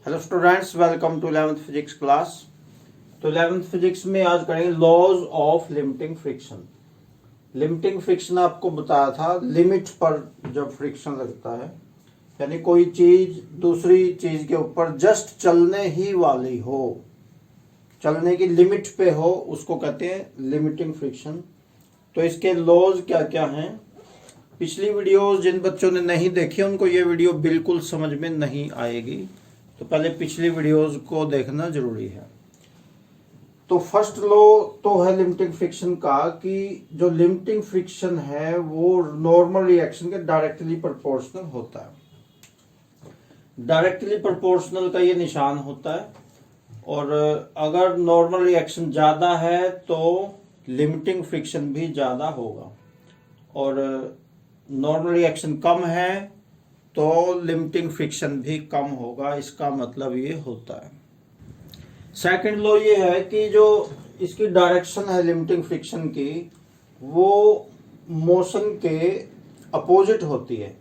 Hello students, welcome to 11th physics class. तो 11th physics में आज करेंगे laws of limiting friction. Limiting friction आपको बताया था लिमिट पर जब फ्रिक्शन लगता है, यानी कोई चीज दूसरी चीज के ऊपर जस्ट चलने ही वाली हो, चलने की लिमिट पे हो, उसको कहते हैं लिमिटिंग फ्रिक्शन। तो इसके लॉज क्या क्या हैं? पिछली वीडियोस जिन बच्चों ने नहीं देखी उनको ये वीडियो बिल्कुल समझ में नहीं आएगी, तो पहले पिछली वीडियोस को देखना जरूरी है। तो फर्स्ट लॉ तो है लिमिटिंग फ्रिक्शन का कि जो लिमिटिंग फ्रिक्शन है वो नॉर्मल रिएक्शन के डायरेक्टली प्रोपोर्शनल होता है। डायरेक्टली प्रोपोर्शनल का ये निशान होता है, और अगर नॉर्मल रिएक्शन ज्यादा है तो लिमिटिंग फ्रिक्शन भी ज्यादा होगा, और नॉर्मल रिएक्शन कम है तो लिमिटिंग फ्रिक्शन भी कम होगा। इसका मतलब ये होता है। सेकंड लॉ ये है कि जो इसकी डायरेक्शन है लिमिटिंग फ्रिक्शन की, वो मोशन के अपोजिट होती है।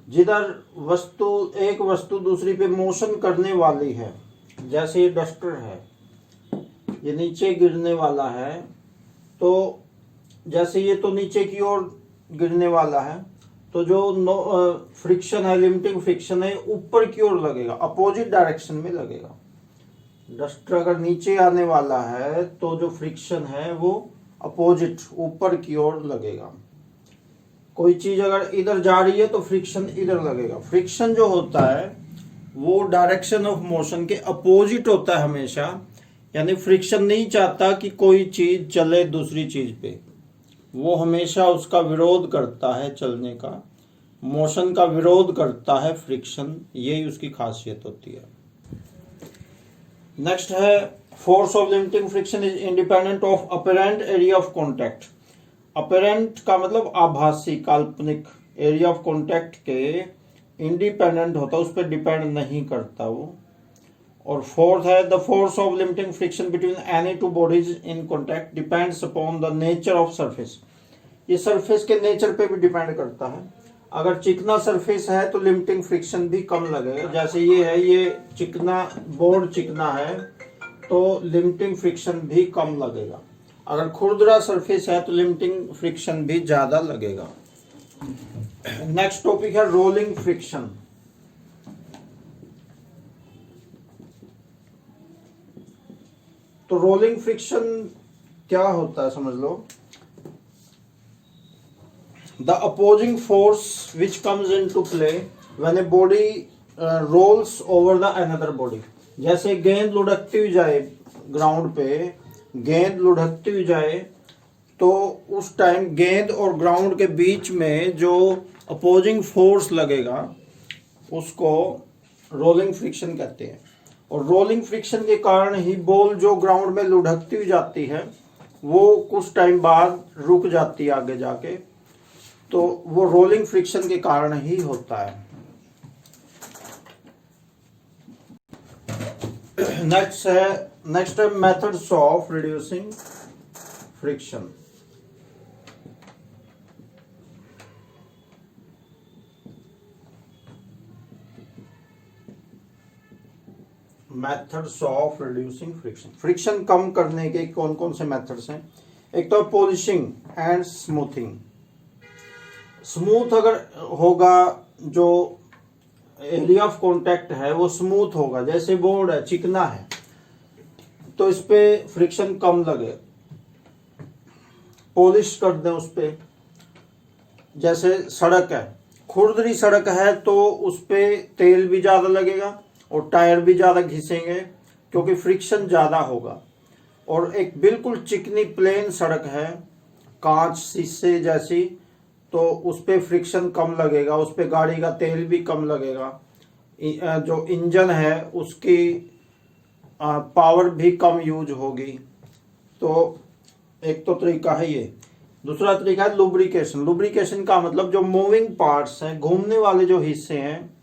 जिधर एक वस्तु दूसरी पे मोशन करने वाली है, जैसे ये डस्टर है, ये नीचे गिरने वाला है, तो जैसे ये तो नीचे की ओर गिरने वाला है, तो जो फ्रिक्शन है, लिमिटिंग फ्रिक्शन है, ऊपर की ओर लगेगा, अपोजिट डायरेक्शन में लगेगा। डस्टर अगर नीचे आने वाला है तो जो फ्रिक्शन है वो अपोजिट ऊपर की ओर लगेगा। कोई चीज अगर इधर जा रही है तो फ्रिक्शन इधर लगेगा। फ्रिक्शन जो होता है वो डायरेक्शन ऑफ मोशन के अपोजिट होता है हमेशा, यानी फ्रिक्शन नहीं चाहता कि कोई चीज चले दूसरी चीज पे, वो हमेशा उसका विरोध करता है, चलने का, मोशन का विरोध करता है फ्रिक्शन। यही उसकी खासियत होती है। नेक्स्ट है force of limiting friction is independent of apparent area of contact. Apparent का मतलब आभासी, काल्पनिक, एरिया ऑफ कॉन्टैक्ट के इंडिपेंडेंट होता है, उस पर डिपेंड नहीं करता वो। और फोर्थ है the force of limiting friction between any two bodies in contact depends upon the nature of surface. ये सरफेस के नेचर पे भी डिपेंड करता है। अगर चिकना सरफेस है तो लिमिटिंग फ्रिक्शन भी कम लगेगा। जैसे ये है, ये चिकना, बोर्ड चिकना है तो लिमिटिंग फ्रिक्शन भी कम लगेगा। अगर खुरदरा सरफेस है तो लिमिटिंग फ्रिक्शन भी ज्यादा लगेगा। नेक्स्ट टॉपिक है रोलिंग फ्रिक्शन। तो रोलिंग फ्रिक्शन क्या होता है समझ लो। The opposing force which comes into play when a body rolls over the another body। जैसे गेंद लुढ़कती हुई जाए ग्राउंड पे, गेंद लुढ़कती हुई जाए तो उस टाइम गेंद और ग्राउंड के बीच में जो अपोजिंग फोर्स लगेगा उसको रोलिंग फ्रिक्शन कहते हैं। और रोलिंग फ्रिक्शन के कारण ही बॉल जो ग्राउंड में लुढ़कती हुई जाती है वो कुछ टाइम बाद रुक जाती है आगे जाके, तो वो रोलिंग फ्रिक्शन के कारण ही होता है। नेक्स्ट है methods of reducing friction. Methods of reducing friction. Friction कम करने के कौन कौन से मेथड्स हैं? एक तो पॉलिशिंग एंड स्मूथिंग। स्मूथ अगर होगा, जो एरिया ऑफ कांटेक्ट है वो स्मूथ होगा, जैसे बोर्ड है, चिकना है, तो इस पे फ्रिक्शन कम लगे। पॉलिश कर दें उस पे, जैसे सड़क है, खुरदरी सड़क है तो उस पे तेल भी ज्यादा लगेगा और टायर भी ज्यादा घिसेंगे क्योंकि फ्रिक्शन ज्यादा होगा। और एक बिल्कुल चिकनी प्लेन सड़क है, कांच शीशे जैसी, तो उस पे फ्रिक्शन कम लगेगा, उस पे गाड़ी का तेल भी कम लगेगा। जो इंजन है उसकी पावर भी कम यूज होगी। तो एक तो तरीका है ये। दूसरा तरीका है लुब्रिकेशन। लुब्रिकेशन का मतलब जो मूविंग पार्ट्स हैं, घूमने वाले जो हिस्से हैं,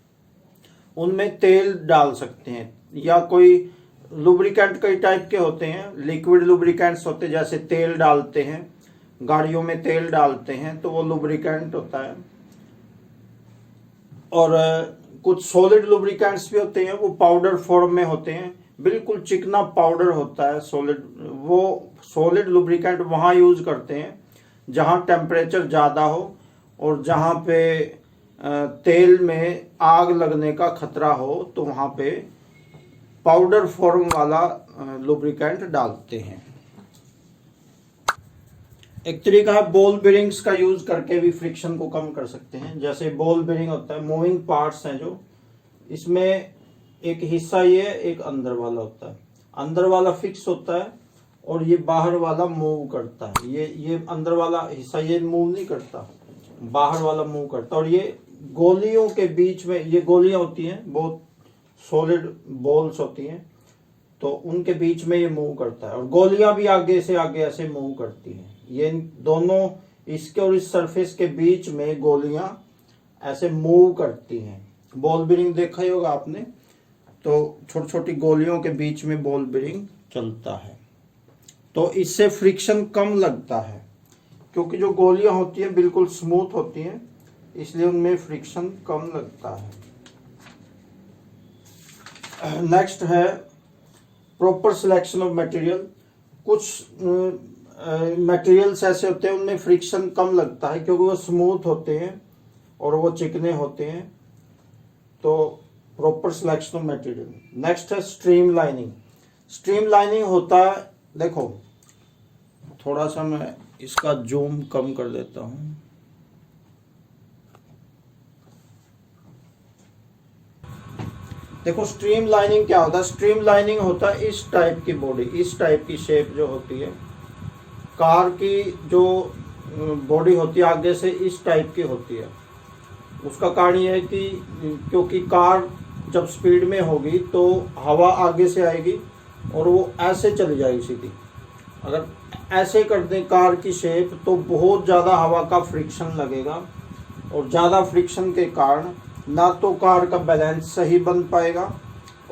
उनमें तेल डाल सकते हैं, या कोई लुब्रिकेंट कई टाइप के होते हैं। लिक्विड लुब्रिकेंट्स होते हैं, जैसे तेल डालते हैं, गाड़ियों में तेल डालते हैं तो वो लुब्रिकेंट होता है। और कुछ सॉलिड लुब्रिकेंट्स भी होते हैं, वो पाउडर फॉर्म में होते हैं, बिल्कुल चिकना पाउडर होता है सॉलिड। वो सॉलिड लुब्रिकेंट वहाँ यूज करते हैं जहाँ टेम्परेचर ज़्यादा हो और जहाँ पे तेल में आग लगने का खतरा हो, तो वहाँ पे पाउडर फॉर्म वाला लुब्रिकेंट डालते हैं। एक तरीका है बॉल बेरिंग्स का यूज करके भी फ्रिक्शन को कम कर सकते हैं। जैसे बॉल बेरिंग होता है, मूविंग पार्ट्स हैं जो, इसमें एक हिस्सा ये एक अंदर वाला होता है, अंदर वाला फिक्स होता है और ये बाहर वाला मूव करता है। ये अंदर वाला हिस्सा ये मूव नहीं करता, बाहर वाला मूव करता है। और ये गोलियों के बीच में, ये गोलियां होती हैं, बहुत सॉलिड बॉल्स होती हैं, तो उनके बीच में ये मूव करता है। और गोलियां भी आगे से आगे ऐसे मूव करती हैं। ये दोनों, इसके और इस सरफेस के बीच में गोलियां ऐसे मूव करती हैं। बॉल बेरिंग देखा ही होगा आपने, तो छोटी छोटी गोलियों के बीच में बॉल बेरिंग चलता है, तो इससे फ्रिक्शन कम लगता है, क्योंकि जो गोलियां होती हैं बिल्कुल स्मूथ होती हैं, इसलिए उनमें फ्रिक्शन कम लगता है। नेक्स्ट है प्रॉपर सिलेक्शन ऑफ मटेरियल। कुछ मटेरियल्स ऐसे होते हैं उनमें फ्रिक्शन कम लगता है क्योंकि वो स्मूथ होते हैं और वो चिकने होते हैं, तो proper selection of material. Next है स्ट्रीम लाइनिंग। स्ट्रीम लाइनिंग होता है, देखो थोड़ा सा मैं इसका जूम कम कर देता हूं। देखो स्ट्रीम लाइनिंग क्या होता है। स्ट्रीम लाइनिंग होता है इस टाइप की बॉडी, इस टाइप की शेप जो होती है, कार की जो बॉडी होती है आगे से इस टाइप की होती है। उसका कारण ये है कि क्योंकि कार जब स्पीड में होगी तो हवा आगे से आएगी और वो ऐसे चली जाएगी सीधी। अगर ऐसे कर दें कार की शेप तो बहुत ज़्यादा हवा का फ्रिक्शन लगेगा, और ज़्यादा फ्रिक्शन के कारण ना तो कार का बैलेंस सही बन पाएगा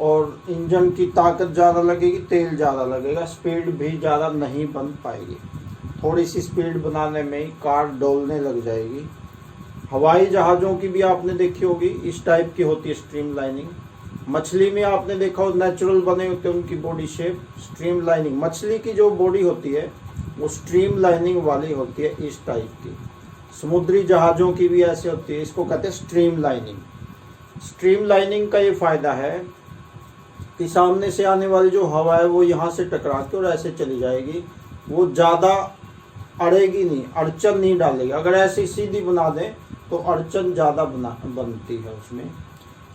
और इंजन की ताकत ज़्यादा लगेगी, तेल ज़्यादा लगेगा, स्पीड भी ज़्यादा नहीं बन पाएगी। थोड़ी सी स्पीड बनाने में ही कार डोलने लग जाएगी। हवाई जहाज़ों की भी आपने देखी होगी, इस टाइप की होती है स्ट्रीम लाइनिंग। मछली में आपने देखा हो नेचुरल बने होते हैं उनकी बॉडी शेप, स्ट्रीम लाइनिंग। मछली की जो बॉडी होती है वो स्ट्रीम लाइनिंग वाली होती है, इस टाइप की। समुद्री जहाज़ों की भी ऐसे होती है, इसको कहते हैं स्ट्रीम लाइनिंग। स्ट्रीम लाइनिंग का ये फ़ायदा है कि सामने से आने वाली जो हवा है वो यहाँ से टकरा के और ऐसे चली जाएगी, वो ज़्यादा अड़ेगी नहीं, अड़चन नहीं डालेगी। अगर ऐसी सीधी बना दें तो अड़चन ज़्यादा बनती है उसमें,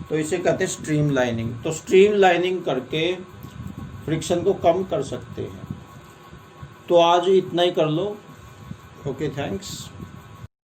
तो इसे कहते हैं स्ट्रीम लाइनिंग। तो स्ट्रीम लाइनिंग करके फ्रिक्शन को कम कर सकते हैं। तो आज इतना ही कर लो। Okay, thanks.